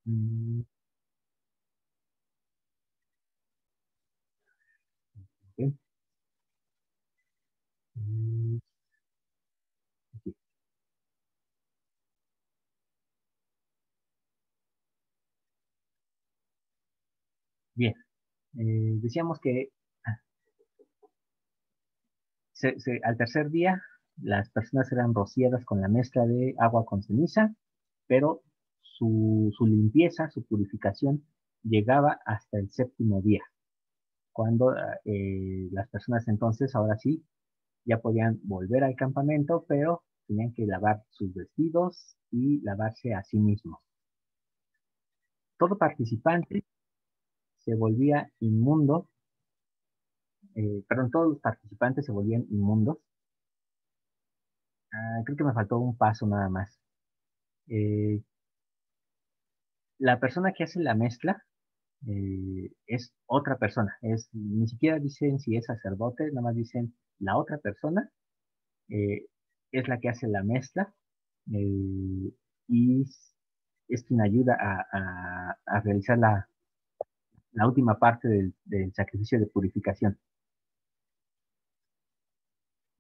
Mm, ok. Mm, aquí. Bien, decíamos que ah, al tercer día las personas eran rociadas con la mezcla de agua con ceniza, pero su limpieza, su purificación llegaba hasta el séptimo día, cuando las personas entonces, ahora sí, ya podían volver al campamento, pero tenían que lavar sus vestidos y lavarse a sí mismos. Todo participante se volvía inmundo, perdón, todos los participantes se volvían inmundos. Creo que me faltó un paso nada más. Eh, la persona que hace la mezcla es otra persona, ni siquiera dicen si es sacerdote, nada más dicen la otra persona eh, es la que hace la mezcla eh, y es quien ayuda a realizar la última parte del sacrificio de purificación.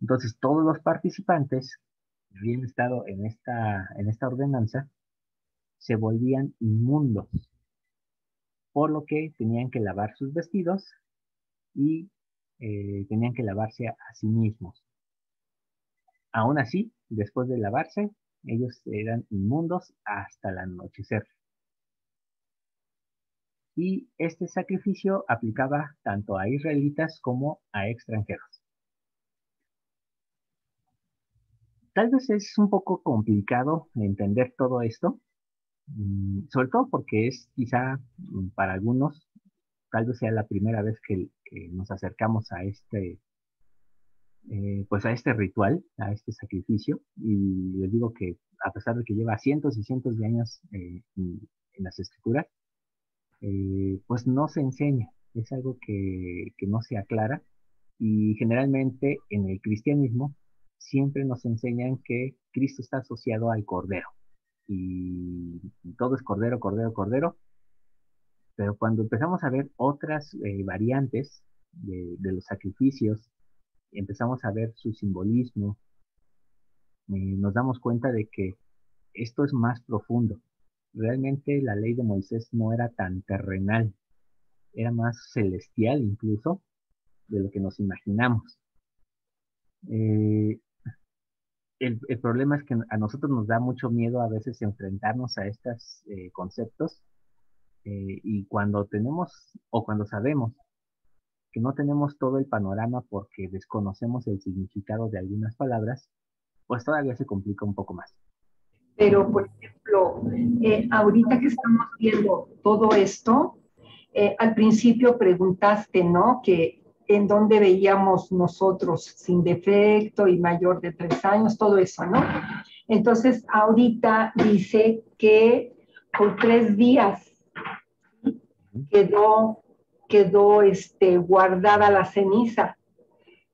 Entonces, todos los participantes que habían estado en esta ordenanza se volvían inmundos, por lo que tenían que lavar sus vestidos y tenían que lavarse a sí mismos. Aún así, después de lavarse, ellos eran inmundos hasta el anochecer. Y este sacrificio aplicaba tanto a israelitas como a extranjeros. Tal vez es un poco complicado entender todo esto, sobre todo porque es quizá para algunos, tal vez sea la primera vez que nos acercamos pues a este ritual, a este sacrificio, y les digo que a pesar de que lleva cientos y cientos de años en las escrituras, pues no se enseña, es algo que no se aclara, y generalmente en el cristianismo siempre nos enseñan que Cristo está asociado al Cordero, y todo es Cordero, Cordero, Cordero, pero cuando empezamos a ver otras variantes de los sacrificios, empezamos a ver su simbolismo, nos damos cuenta de que esto es más profundo. Realmente la ley de Moisés no era tan terrenal, era más celestial incluso de lo que nos imaginamos. Eh, el problema es que a nosotros nos da mucho miedo a veces enfrentarnos a estos conceptos y cuando tenemos o cuando sabemos que no tenemos todo el panorama porque desconocemos el significado de algunas palabras, pues todavía se complica un poco más. Pero, por ejemplo, ahorita que estamos viendo todo esto, al principio preguntaste, ¿no? Que en dónde veíamos nosotros sin defecto y mayor de 3 años, todo eso, ¿no? Entonces, ahorita dice que por 3 días quedó guardada la ceniza.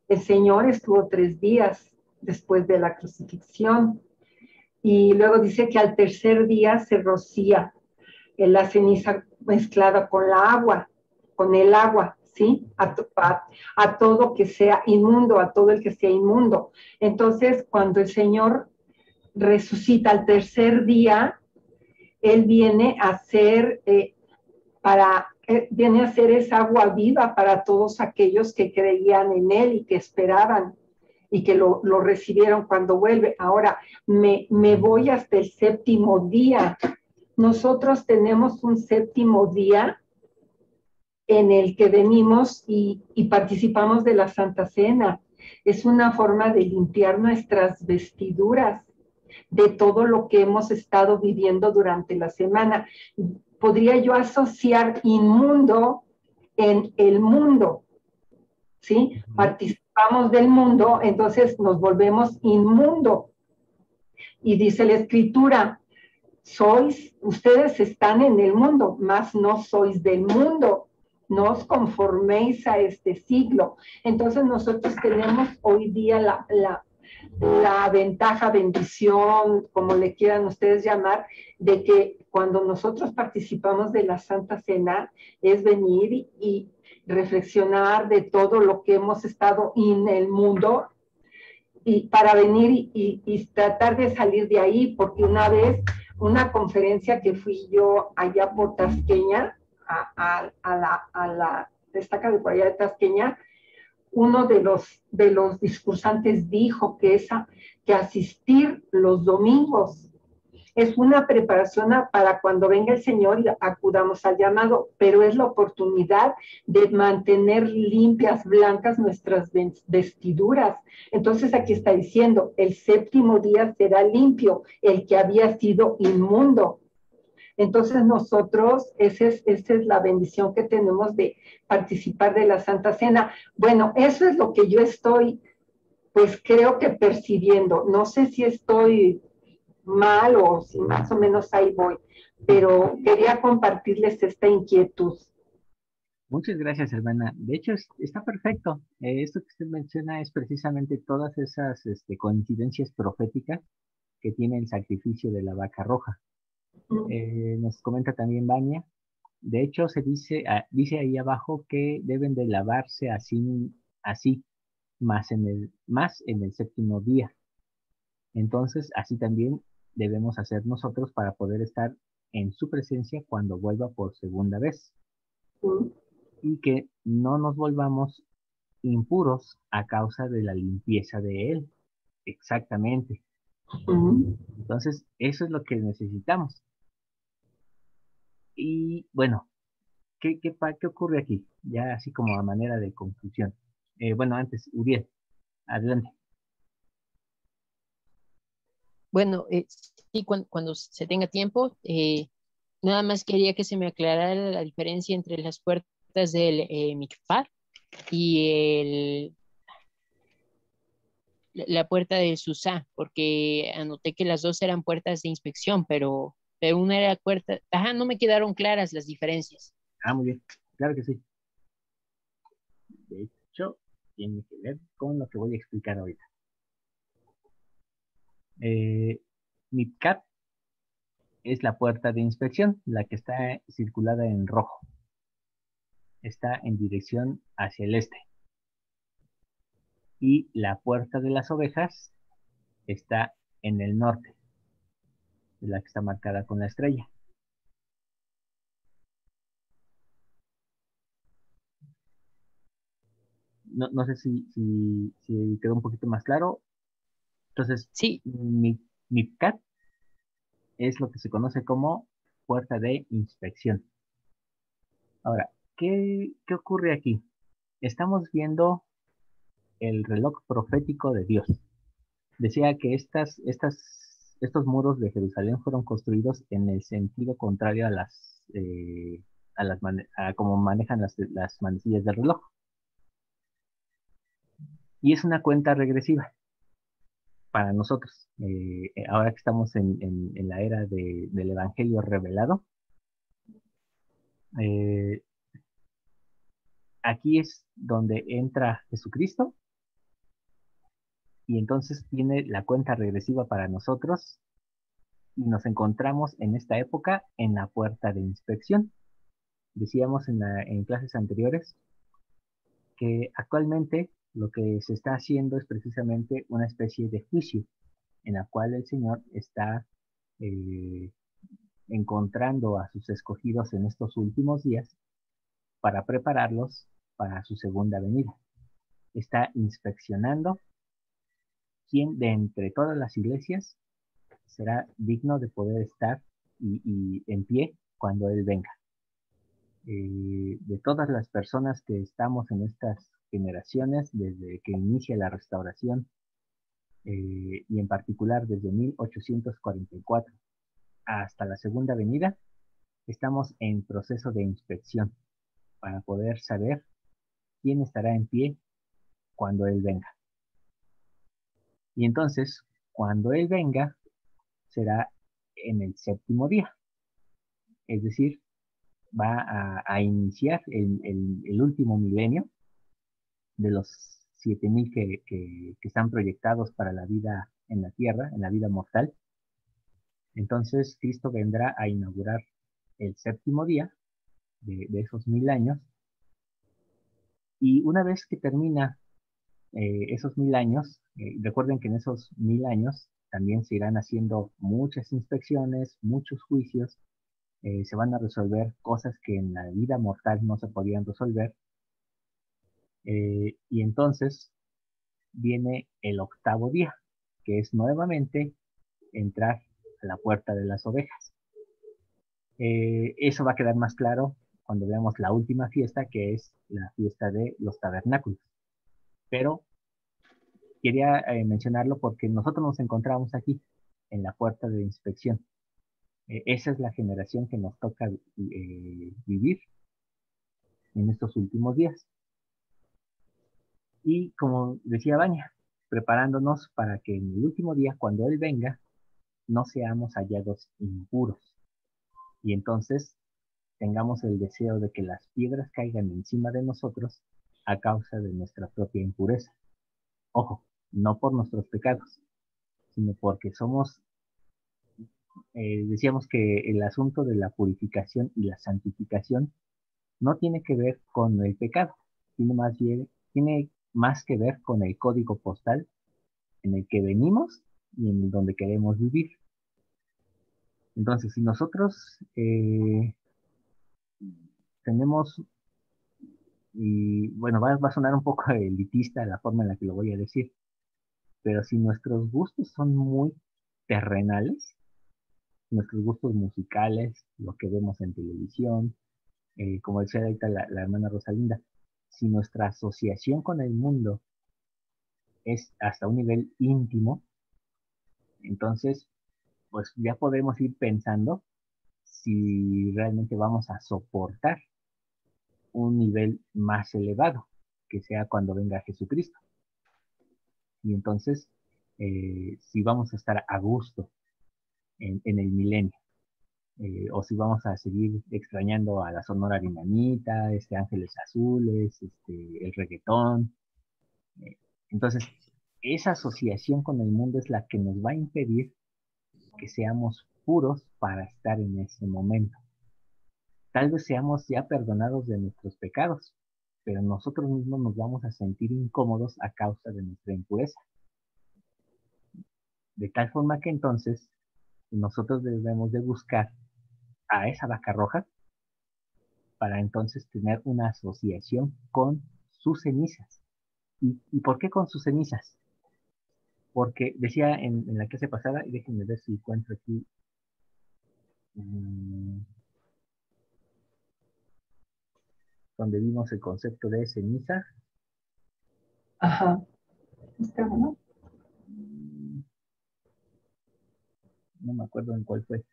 El Señor estuvo 3 días después de la crucifixión. Y luego dice que al tercer día se rocía la ceniza mezclada con el agua, ¿sí? A todo que sea inmundo, a todo el que sea inmundo. Entonces, cuando el Señor resucita al tercer día, Él viene a ser viene a ser esa agua viva para todos aquellos que creían en Él y que esperaban y que lo recibieron cuando vuelve. Ahora, me voy hasta el séptimo día. Nosotros tenemos un séptimo día en el que venimos y participamos de la Santa Cena. Es una forma de limpiar nuestras vestiduras de todo lo que hemos estado viviendo durante la semana. Podría yo asociar inmundo en el mundo, ¿sí? Participamos del mundo, entonces nos volvemos inmundo. Y dice la Escritura, ustedes están en el mundo, mas no sois del mundo, no os conforméis a este siglo. Entonces nosotros tenemos hoy día la ventaja, bendición, como le quieran ustedes llamar, de que cuando nosotros participamos de la Santa Cena es venir y reflexionar de todo lo que hemos estado en el mundo y para venir y tratar de salir de ahí, porque una vez, una conferencia que fui yo allá por Tasqueña, a la destaca de por allá de Tasqueña, uno de los discursantes dijo que asistir los domingos es una preparación para cuando venga el Señor y acudamos al llamado, pero es la oportunidad de mantener limpias, blancas nuestras vestiduras. Entonces aquí está diciendo, el séptimo día será limpio, el que había sido inmundo. Entonces nosotros, esa es la bendición que tenemos de participar de la Santa Cena. Bueno, eso es lo que yo estoy, pues creo que percibiendo. No sé si estoy mal o si más o menos ahí voy, pero quería compartirles esta inquietud. Muchas gracias, hermana. De hecho, está perfecto. Esto que usted menciona es precisamente todas esas coincidencias proféticas que tiene el sacrificio de la vaca roja. Nos comenta también Vania. De hecho, se dice, dice ahí abajo que deben de lavarse así, más en el séptimo día. Entonces, así también debemos hacer nosotros para poder estar en su presencia cuando vuelva por segunda vez. Y que no nos volvamos impuros a causa de la limpieza de él. Exactamente. Entonces, eso es lo que necesitamos. Y bueno, ¿qué ocurre aquí? Ya así como a manera de conclusión. Bueno, antes, Uriel, adelante. Bueno, sí, cuando se tenga tiempo, nada más quería que se me aclarara la diferencia entre las puertas del Mikvah y la puerta del Susá, porque anoté que las dos eran puertas de inspección, pero una era puerta, ajá, no me quedaron claras las diferencias. Ah, muy bien. Claro que sí. De hecho, tiene que ver con lo que voy a explicar ahorita. Mipcat es la puerta de inspección, la que está circulada en rojo. Está en dirección hacia el este. Y la puerta de las ovejas está en el norte, la que está marcada con la estrella. No sé si quedó un poquito más claro. Entonces, Sí, Mipcat es lo que se conoce como puerta de inspección. Ahora, ¿qué ocurre aquí? Estamos viendo el reloj profético de Dios. Decía que estos muros de Jerusalén fueron construidos en el sentido contrario a cómo manejan las manecillas del reloj. Y es una cuenta regresiva para nosotros. Ahora que estamos en la era del Evangelio revelado, eh, aquí es donde entra Jesucristo y entonces tiene la cuenta regresiva para nosotros y nos encontramos en esta época en la puerta de inspección. Decíamos en clases anteriores que actualmente lo que se está haciendo es precisamente una especie de juicio en la cual el Señor está eh, encontrando a sus escogidos en estos últimos días para prepararlos para su segunda venida. Está inspeccionando quién de entre todas las iglesias será digno de poder estar y en pie cuando Él venga. De todas las personas que estamos en estas generaciones, desde que inicia la restauración, y en particular desde 1844 hasta la segunda venida, estamos en proceso de inspección para poder saber quién estará en pie cuando Él venga. Y entonces, cuando Él venga, será en el séptimo día, es decir, va a iniciar el último milenio de los 7,000 que están proyectados para la vida en la tierra, en la vida mortal. Entonces Cristo vendrá a inaugurar el séptimo día de esos 1,000 años, y una vez que termina esos 1,000 años, recuerden que en esos 1,000 años también se irán haciendo muchas inspecciones, muchos juicios, se van a resolver cosas que en la vida mortal no se podían resolver, y entonces viene el octavo día, que es nuevamente entrar a la puerta de las ovejas. Eso va a quedar más claro cuando veamos la última fiesta, que es la fiesta de los tabernáculos. Pero quería mencionarlo porque nosotros nos encontramos aquí, en la puerta de inspección. Esa es la generación que nos toca vivir en estos últimos días. Y como decía Baña, preparándonos para que en el último día, cuando Él venga, no seamos hallados impuros. Y entonces tengamos el deseo de que las piedras caigan encima de nosotros a causa de nuestra propia impureza. Ojo, no por nuestros pecados, sino porque somos, decíamos que el asunto de la purificación y la santificación no tiene que ver con el pecado, tiene más que ver con el código postal en el que venimos y en donde queremos vivir. Entonces, si nosotros tenemos, y bueno, va a sonar un poco elitista la forma en la que lo voy a decir, pero si nuestros gustos son muy terrenales, nuestros gustos musicales, lo que vemos en televisión, como decía ahorita la hermana Rosalinda, si nuestra asociación con el mundo es hasta un nivel íntimo, entonces pues ya podemos ir pensando si realmente vamos a soportar un nivel más elevado, que sea cuando venga Jesucristo. Y entonces, si vamos a estar a gusto en el milenio, o si vamos a seguir extrañando a la Sonora Dinamita, Ángeles Azules, el reggaetón. Eh, entonces, esa asociación con el mundo es la que nos va a impedir que seamos puros para estar en ese momento. Tal vez seamos ya perdonados de nuestros pecados, pero nosotros mismos nos vamos a sentir incómodos a causa de nuestra impureza. De tal forma que entonces nosotros debemos de buscar a esa vaca roja para entonces tener una asociación con sus cenizas. ¿Y por qué con sus cenizas? Porque decía en la clase pasada, y déjenme ver si encuentro aquí, mmm, donde vimos el concepto de ceniza. Ajá. Está bueno. No me acuerdo en cuál fue.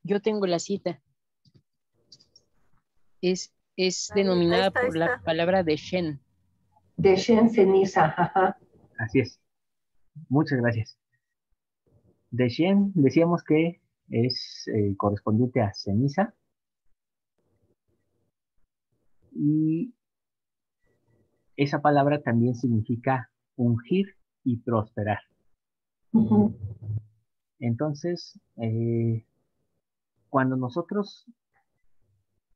Yo tengo la cita. Es Ahí denominada está, ahí por la está. palabra de Shen. De Shen ceniza, ajá. Así es. Muchas gracias. De Shen decíamos que es correspondiente a ceniza, y esa palabra también significa ungir y prosperar. Ujú. Entonces, cuando nosotros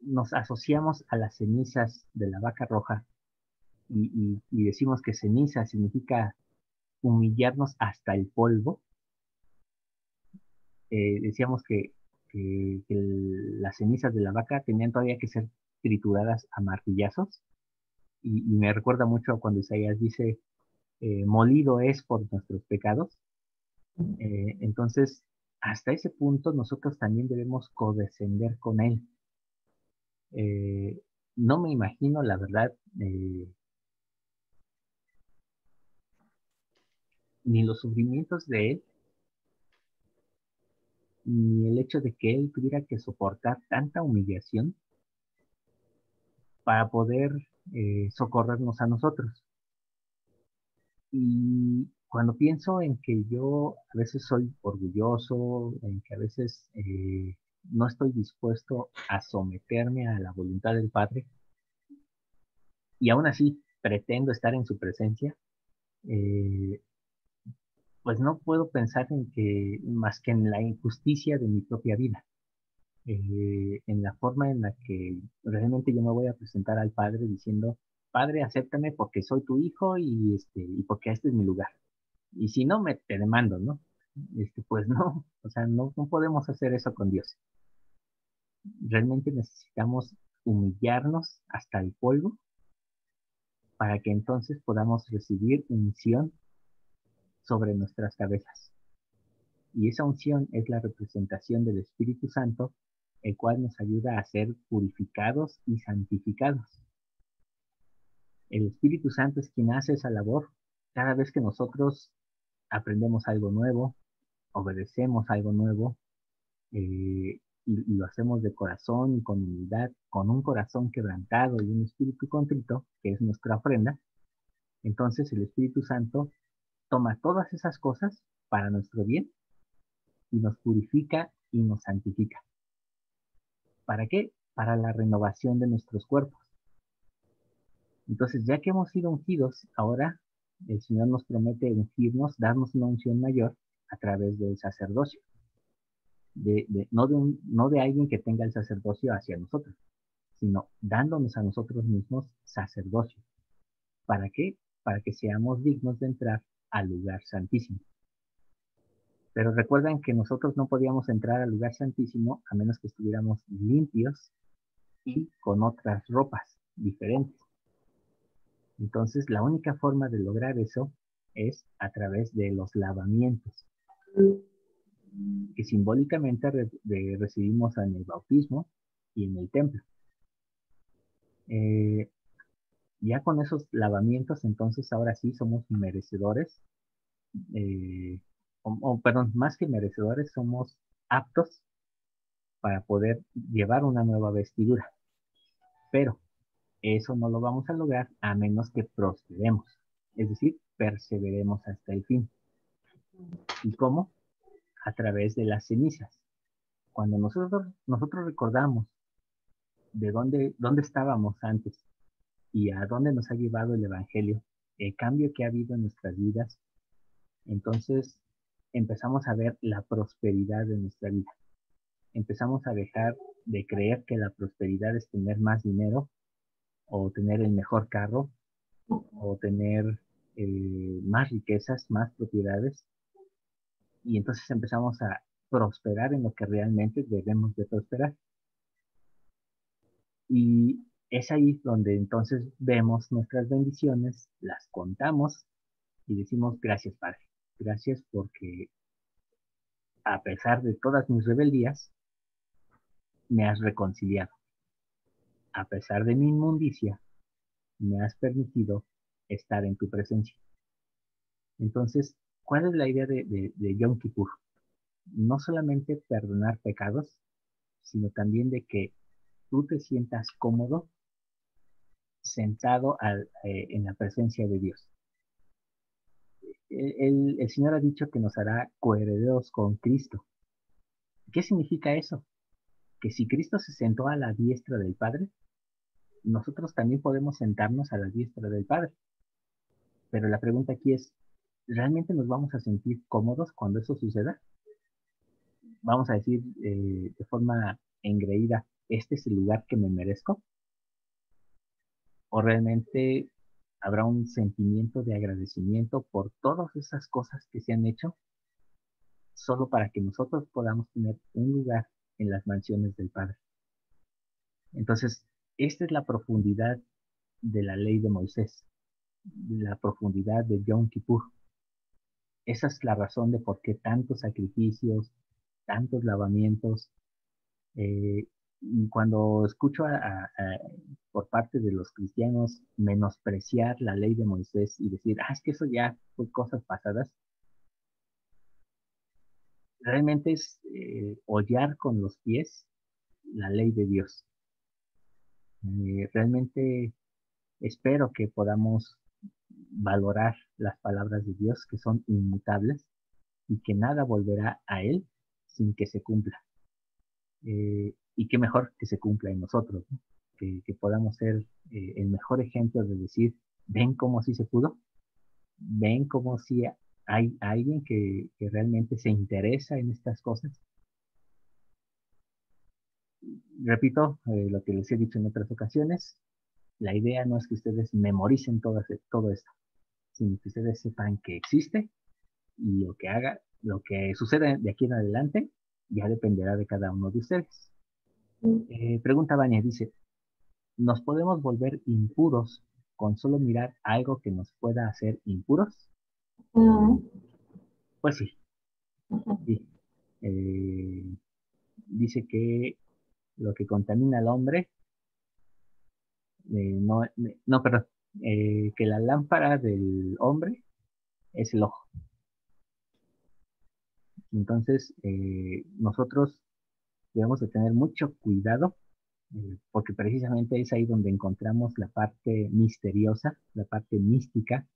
nos asociamos a las cenizas de la vaca roja y decimos que ceniza significa humillarnos hasta el polvo, decíamos que las cenizas de la vaca tenían todavía que ser trituradas a martillazos, y me recuerda mucho a cuando Isaías dice, molido es por nuestros pecados. Entonces, hasta ese punto nosotros también debemos codescender con Él. No me imagino, la verdad, ni los sufrimientos de Él, ni el hecho de que Él tuviera que soportar tanta humillación para poder socorrernos a nosotros. Y cuando pienso en que yo a veces soy orgulloso, en que a veces no estoy dispuesto a someterme a la voluntad del Padre, y aún así pretendo estar en su presencia, eh, pues no puedo pensar en que más que en la injusticia de mi propia vida, en la forma en la que realmente yo me voy a presentar al Padre diciendo, Padre, acéptame porque soy tu hijo y porque este es mi lugar. Y si no, te demando, ¿no? Pues no, o sea, no podemos hacer eso con Dios. Realmente necesitamos humillarnos hasta el polvo para que entonces podamos recibir unción sobre nuestras cabezas. Y esa unción es la representación del Espíritu Santo, el cual nos ayuda a ser purificados y santificados. El Espíritu Santo es quien hace esa labor cada vez que nosotros aprendemos algo nuevo, obedecemos algo nuevo, y lo hacemos de corazón y con humildad, con un corazón quebrantado y un espíritu contrito, que es nuestra ofrenda. Entonces el Espíritu Santo toma todas esas cosas para nuestro bien y nos purifica y nos santifica. ¿Para qué? Para la renovación de nuestros cuerpos. Entonces, ya que hemos sido ungidos, ahora el Señor nos promete ungirnos, darnos una unción mayor a través del sacerdocio. No de alguien que tenga el sacerdocio hacia nosotros, sino dándonos a nosotros mismos sacerdocio. ¿Para qué? Para que seamos dignos de entrar al lugar santísimo. Pero recuerden que nosotros no podíamos entrar al lugar santísimo a menos que estuviéramos limpios y con otras ropas diferentes. Entonces, la única forma de lograr eso es a través de los lavamientos, que simbólicamente recibimos en el bautismo y en el templo. Ya con esos lavamientos, entonces ahora sí somos merecedores, perdón, más que merecedores, somos aptos para poder llevar una nueva vestidura. Pero eso no lo vamos a lograr a menos que prosperemos, es decir, perseveremos hasta el fin. ¿Y cómo? A través de las cenizas. Cuando nosotros recordamos de dónde estábamos antes y a dónde nos ha llevado el Evangelio, el cambio que ha habido en nuestras vidas, entonces empezamos a ver la prosperidad de nuestra vida. Empezamos a dejar de creer que la prosperidad es tener más dinero o tener el mejor carro o tener más riquezas, más propiedades, y entonces empezamos a prosperar en lo que realmente debemos de prosperar. Y es ahí donde entonces vemos nuestras bendiciones, las contamos y decimos gracias, Padre. Gracias porque a pesar de todas mis rebeldías, me has reconciliado. A pesar de mi inmundicia, me has permitido estar en tu presencia. Entonces, ¿cuál es la idea de Yom Kippur? No solamente perdonar pecados, sino también de que tú te sientas cómodo sentado en la presencia de Dios. El Señor ha dicho que nos hará coherederos con Cristo. ¿Qué significa eso? Que si Cristo se sentó a la diestra del Padre, nosotros también podemos sentarnos a la diestra del Padre. Pero la pregunta aquí es, ¿realmente nos vamos a sentir cómodos cuando eso suceda? Vamos a decir de forma engreída, ¿este es el lugar que me merezco? ¿O realmente habrá un sentimiento de agradecimiento por todas esas cosas que se han hecho solo para que nosotros podamos tener un lugar en las mansiones del Padre? Entonces, esta es la profundidad de la ley de Moisés, la profundidad de Yom Kippur. Esa es la razón de por qué tantos sacrificios, tantos lavamientos. Y cuando escucho por parte de los cristianos menospreciar la ley de Moisés y decir, es que eso ya fue cosas pasadas, realmente es hollar con los pies la ley de Dios. Realmente espero que podamos valorar las palabras de Dios que son inmutables y que nada volverá a Él sin que se cumpla. Y qué mejor que se cumpla en nosotros, ¿no? que podamos ser el mejor ejemplo de decir, ven cómo sí se pudo, ven cómo sí hay alguien que realmente se interesa en estas cosas. Repito lo que les he dicho en otras ocasiones, la idea no es que ustedes memoricen todo esto, sino que ustedes sepan que existe y lo que sucede de aquí en adelante ya dependerá de cada uno de ustedes. Pregunta Vania, dice, ¿nos podemos volver impuros con solo mirar algo que nos pueda hacer impuros? Mm, Pues sí, ujú. sí. Eh, dice que lo que contamina al hombre, no, perdón, que la lámpara del hombre es el ojo. Entonces, nosotros debemos de tener mucho cuidado, porque precisamente es ahí donde encontramos la parte misteriosa, la parte mística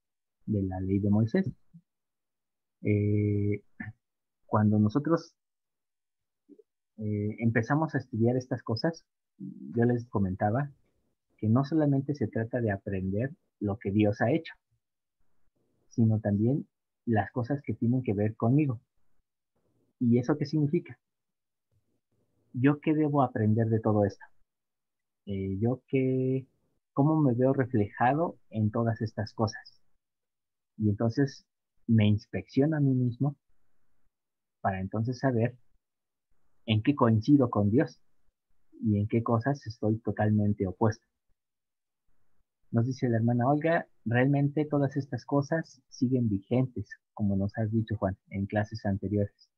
de la ley de Moisés. Eh, Cuando nosotros empezamos a estudiar estas cosas, yo les comentaba que no solamente se trata de aprender lo que Dios ha hecho, sino también las cosas que tienen que ver conmigo. ¿Y eso qué significa? ¿Yo qué debo aprender de todo esto? ¿Yo cómo me veo reflejado en todas estas cosas? Y entonces me inspecciono a mí mismo para entonces saber en qué coincido con Dios y en qué cosas estoy totalmente opuesto. Nos dice la hermana Olga, realmente todas estas cosas siguen vigentes, como nos has dicho, Juan, en clases anteriores.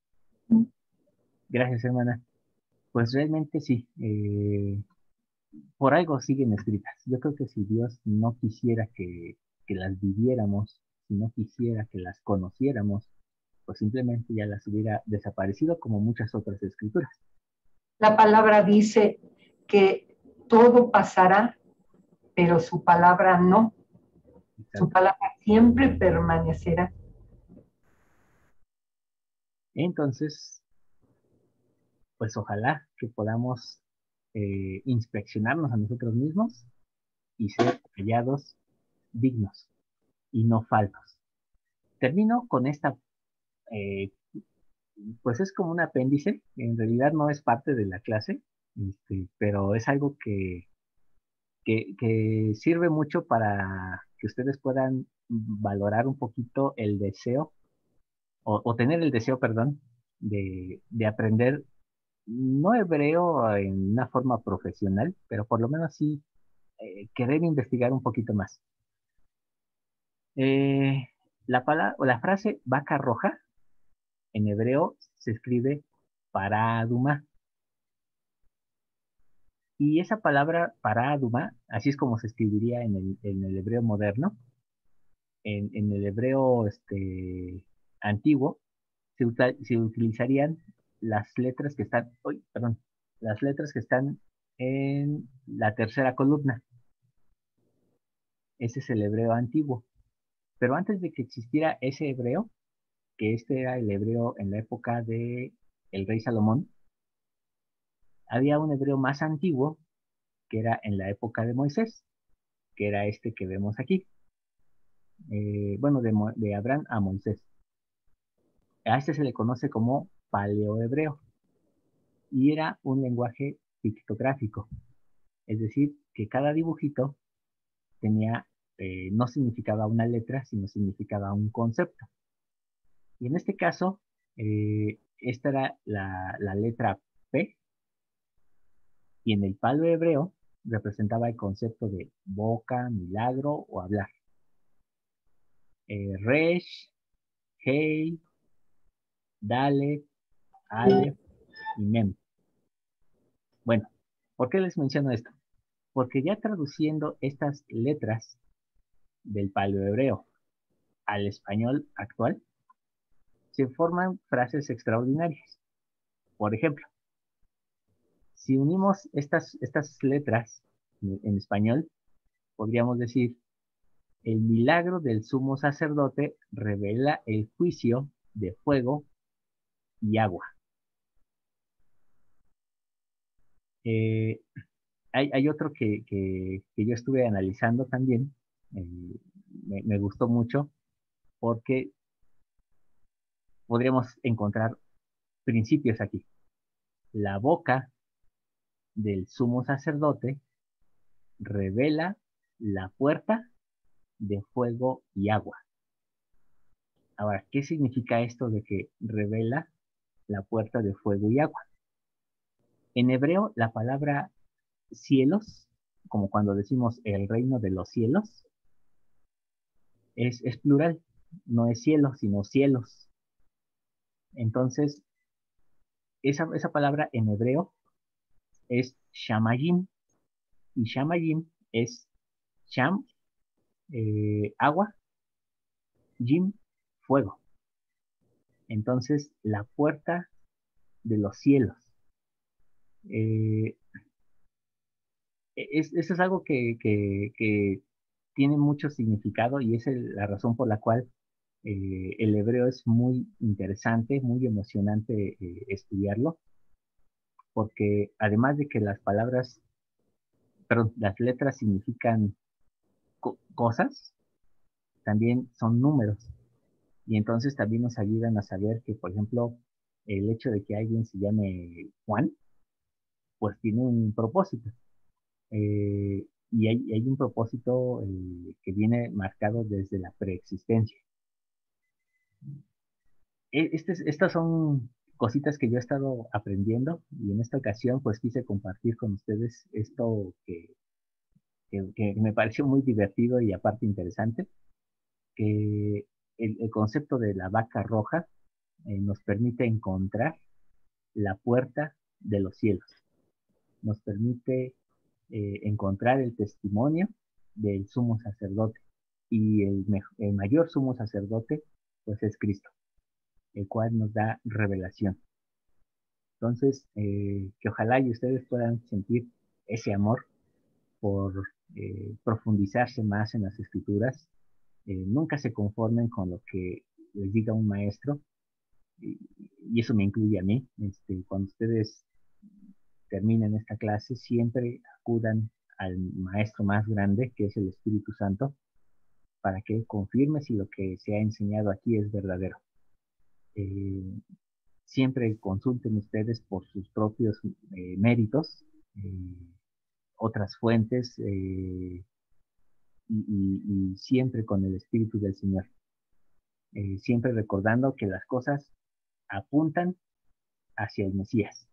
Gracias, hermana. Pues realmente sí, por algo siguen escritas. Yo creo que si Dios no quisiera que las viviéramos, si no quisiera que las conociéramos, pues simplemente ya las hubiera desaparecido como muchas otras escrituras. La palabra dice que todo pasará, pero su palabra no. Su Exacto. palabra siempre permanecerá. Entonces, pues ojalá que podamos inspeccionarnos a nosotros mismos y ser hallados dignos y no faltos. Termino con esta, eh, pues es como un apéndice, en realidad no es parte de la clase, pero es algo que sirve mucho para que ustedes puedan valorar un poquito el deseo, o tener el deseo, perdón, de aprender, no hebreo en una forma profesional, pero por lo menos sí querer investigar un poquito más. Eh, la frase vaca roja en hebreo se escribe paraduma. Y esa palabra paraduma, así es como se escribiría en el hebreo moderno, en el hebreo antiguo, se utilizarían las letras que están, uy, perdón, las letras que están en la tercera columna. Ese es el hebreo antiguo. Pero antes de que existiera ese hebreo, que este era el hebreo en la época de el rey Salomón, había un hebreo más antiguo que era en la época de Moisés, que era este que vemos aquí. Bueno, de Abraham a Moisés. A este se le conoce como paleohebreo y era un lenguaje pictográfico, es decir, que cada dibujito tenía, no significaba una letra, sino significaba un concepto. Y en este caso, esta era la letra P, y en el palo hebreo representaba el concepto de boca, milagro o hablar. Resh, Hei, Dalet, Aleph y Mem. Bueno, ¿por qué les menciono esto? Porque ya traduciendo estas letras del paleohebreo al español actual, se forman frases extraordinarias. Por ejemplo, si unimos estas letras en español, podríamos decir, el milagro del sumo sacerdote revela el juicio de fuego y agua. Eh, Hay otro que yo estuve analizando también, eh, me gustó mucho porque podríamos encontrar principios aquí. La boca del sumo sacerdote revela la puerta de fuego y agua. Ahora, ¿qué significa esto de que revela la puerta de fuego y agua? En hebreo, la palabra cielos, como cuando decimos el reino de los cielos, es plural, no es cielo, sino cielos. Entonces, esa palabra en hebreo es shamayim, y shamayim es sham, agua, yim, fuego. Entonces, la puerta de los cielos. Eh, eso es algo que tiene mucho significado y es la razón por la cual el hebreo es muy interesante, muy emocionante estudiarlo, porque además de que las palabras, perdón, las letras significan cosas, también son números. Y entonces también nos ayudan a saber que, por ejemplo, el hecho de que alguien se llame Juan, pues tiene un propósito. Y hay un propósito que viene marcado desde la preexistencia. Estas son cositas que yo he estado aprendiendo y en esta ocasión pues quise compartir con ustedes esto que me pareció muy divertido y aparte interesante, que el concepto de la vaca roja nos permite encontrar la puerta de los cielos, nos permite encontrar el testimonio del sumo sacerdote y el mayor sumo sacerdote pues es Cristo, el cual nos da revelación. Entonces, que ojalá y ustedes puedan sentir ese amor por profundizarse más en las escrituras, nunca se conformen con lo que les diga un maestro, y, y eso me incluye a mí. Cuando ustedes terminen esta clase, siempre acudan al maestro más grande, que es el Espíritu Santo, para que él confirme si lo que se ha enseñado aquí es verdadero. Eh, Siempre consulten ustedes por sus propios méritos, otras fuentes, y siempre con el Espíritu del Señor. Siempre recordando que las cosas apuntan hacia el Mesías.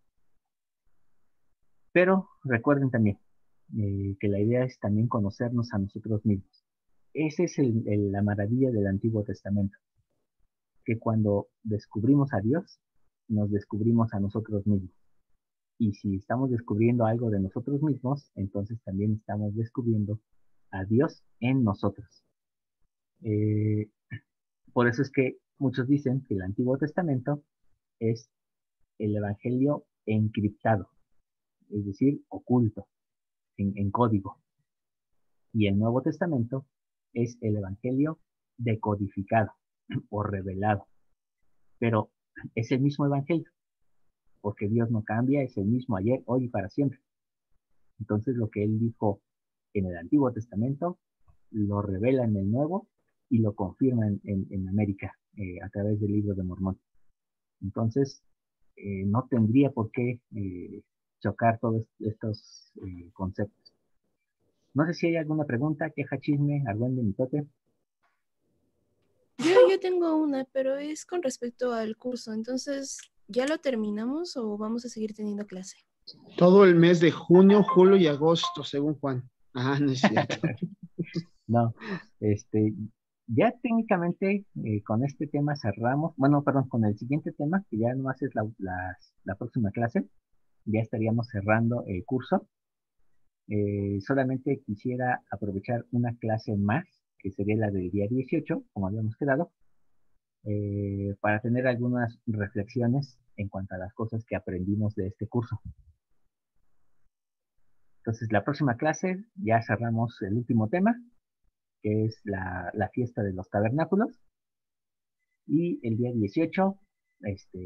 Pero recuerden también que la idea es también conocernos a nosotros mismos. Esa es la maravilla del Antiguo Testamento, que cuando descubrimos a Dios, nos descubrimos a nosotros mismos. Y si estamos descubriendo algo de nosotros mismos, entonces también estamos descubriendo a Dios en nosotros. Eh, por eso es que muchos dicen que el Antiguo Testamento es el Evangelio encriptado, es decir, oculto, en código. Y el Nuevo Testamento es el Evangelio decodificado o revelado. Pero es el mismo Evangelio, porque Dios no cambia, es el mismo ayer, hoy y para siempre. Entonces lo que Él dijo en el Antiguo Testamento, lo revela en el Nuevo y lo confirma en América a través del libro de Mormón. Entonces, no tendría por qué chocar todos estos conceptos. No sé si hay alguna pregunta, queja, chisme, argüende, mitote. Yo tengo una, pero es con respecto al curso. Entonces, ¿ya lo terminamos o vamos a seguir teniendo clase? Todo el mes de junio, julio y agosto, según Juan. Ah, no es cierto. No, ya técnicamente con este tema cerramos, bueno, perdón, con el siguiente tema, que ya nomás es la próxima clase, ya estaríamos cerrando el curso. Solamente quisiera aprovechar una clase más, que sería la del día 18, como habíamos quedado, para tener algunas reflexiones en cuanto a las cosas que aprendimos de este curso. Entonces, la próxima clase ya cerramos el último tema, que es la fiesta de los tabernáculos, y el día 18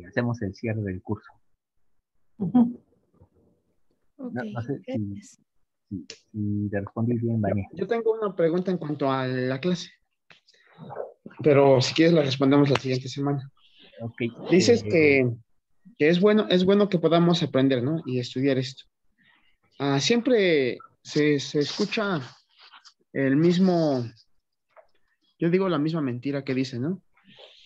hacemos el cierre del curso. Ujú. Ok, No sé si gracias. si te respondí bien, Vania. Yo tengo una pregunta en cuanto a la clase, pero si quieres la respondemos la siguiente semana. Ok. Dices que es bueno que podamos aprender, ¿no? Y estudiar esto. Siempre se escucha el mismo, yo digo la misma mentira que dicen, ¿no?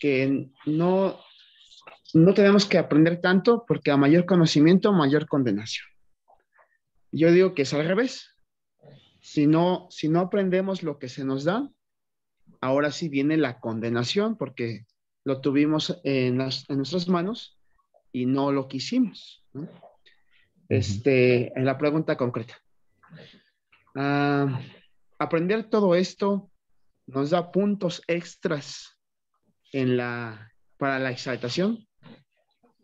Que no tenemos que aprender tanto porque a mayor conocimiento, mayor condenación. Yo digo que es al revés. Si no aprendemos lo que se nos da, ahora sí viene la condenación porque lo tuvimos en nuestras manos y no lo quisimos, ¿no? En la pregunta concreta. Aprender todo esto nos da puntos extras para la exaltación.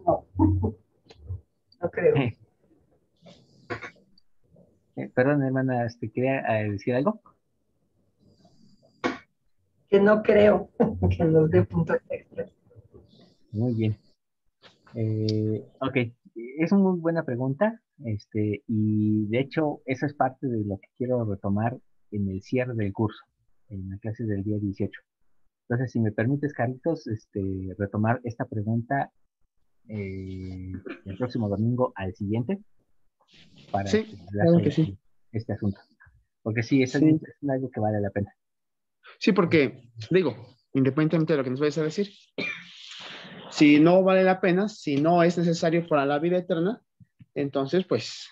No, no creo. Perdón, hermana, ¿quería decir algo? Que no creo que nos dé puntos extras. Muy bien. Ok, es una muy buena pregunta, y de hecho eso es parte de lo que quiero retomar en el cierre del curso, en la clase del día 18. Entonces, si me permites, Carlitos, retomar esta pregunta el próximo domingo al siguiente para Sí, hablar claro sobre que sí. este asunto. Porque sí, es Sí. algo que vale la pena. Sí, porque, digo, independientemente de lo que nos vayas a decir, si no vale la pena, si no es necesario para la vida eterna, entonces, pues,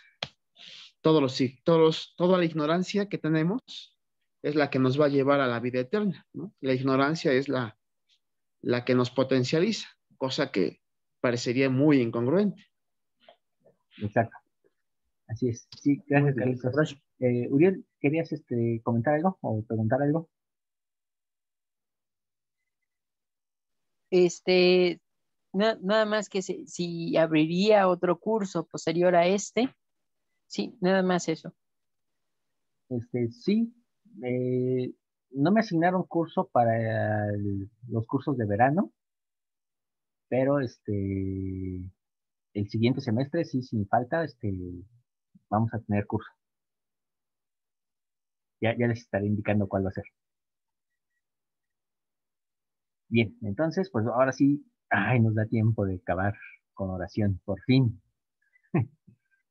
toda la ignorancia que tenemos es la que nos va a llevar a la vida eterna, ¿no? La ignorancia es la que nos potencializa, cosa que parecería muy incongruente. Exacto. Así es. Sí, gracias, Carlitos. Gracias. Uriel, ¿querías comentar algo o preguntar algo? Nada más que si abriría otro curso posterior a este. Sí, nada más eso. Sí, no me asignaron curso para los cursos de verano, pero el siguiente semestre, sí, sin falta, vamos a tener curso. Ya les estaré indicando cuál va a ser. Bien, entonces, pues ahora sí, nos da tiempo de acabar con oración, por fin.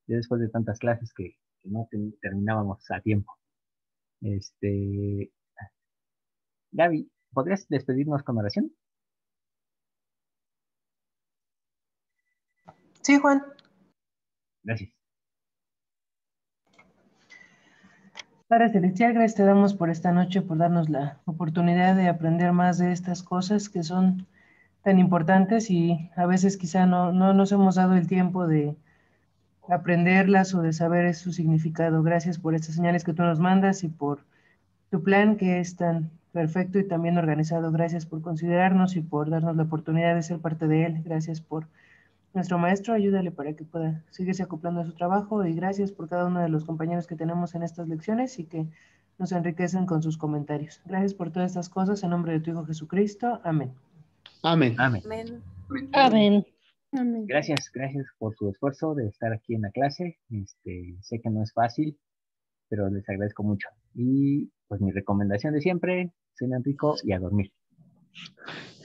Ya después de tantas clases que no terminábamos a tiempo. Gaby, ¿podrías despedirnos con oración? Sí, Juan. Gracias. Padre Celestial, gracias te damos por esta noche, por darnos la oportunidad de aprender más de estas cosas que son tan importantes y a veces quizá no nos hemos dado el tiempo de aprenderlas o de saber su significado. Gracias por estas señales que tú nos mandas y por tu plan que es tan perfecto y tan bien organizado. Gracias por considerarnos y por darnos la oportunidad de ser parte de él. Gracias por nuestro maestro, ayúdale para que pueda seguirse acoplando a su trabajo y gracias por cada uno de los compañeros que tenemos en estas lecciones y que nos enriquecen con sus comentarios. Gracias por todas estas cosas en nombre de tu Hijo Jesucristo. Amén. Amén. Amén. Amén. Amén. Gracias por su esfuerzo de estar aquí en la clase. Sé que no es fácil, pero les agradezco mucho. Y pues mi recomendación de siempre, cenan rico y a dormir.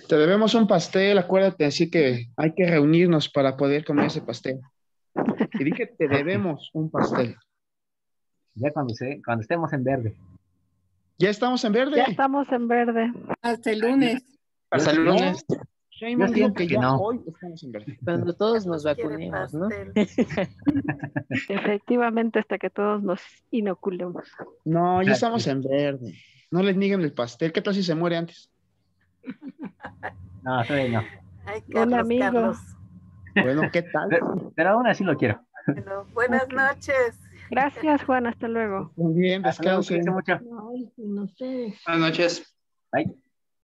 Te debemos un pastel, acuérdate, así que hay que reunirnos para poder comer ese pastel. Y dije, te debemos un pastel. Ya cuando estemos en verde. Ya estamos en verde. Ya estamos en verde. Hasta el lunes. Hasta el lunes. Sheinbaum Yo dijo siento que que ya no. hoy estamos en verde. Cuando todos nos Quiere vacunemos, ¿no? pastel. Efectivamente, hasta que todos nos inoculemos. No, ya estamos en verde. No les nieguen el pastel. ¿Qué tal si se muere antes? No, todavía no. Ay, Un Carlos, amigo. Carlos. Bueno, ¿qué tal? Pero aún así lo quiero. Bueno, buenas noches. Gracias, Juan. Hasta luego. Muy bien, Hasta luego, descansen. cuídense mucho. Ay, no sé. Buenas noches. Bye.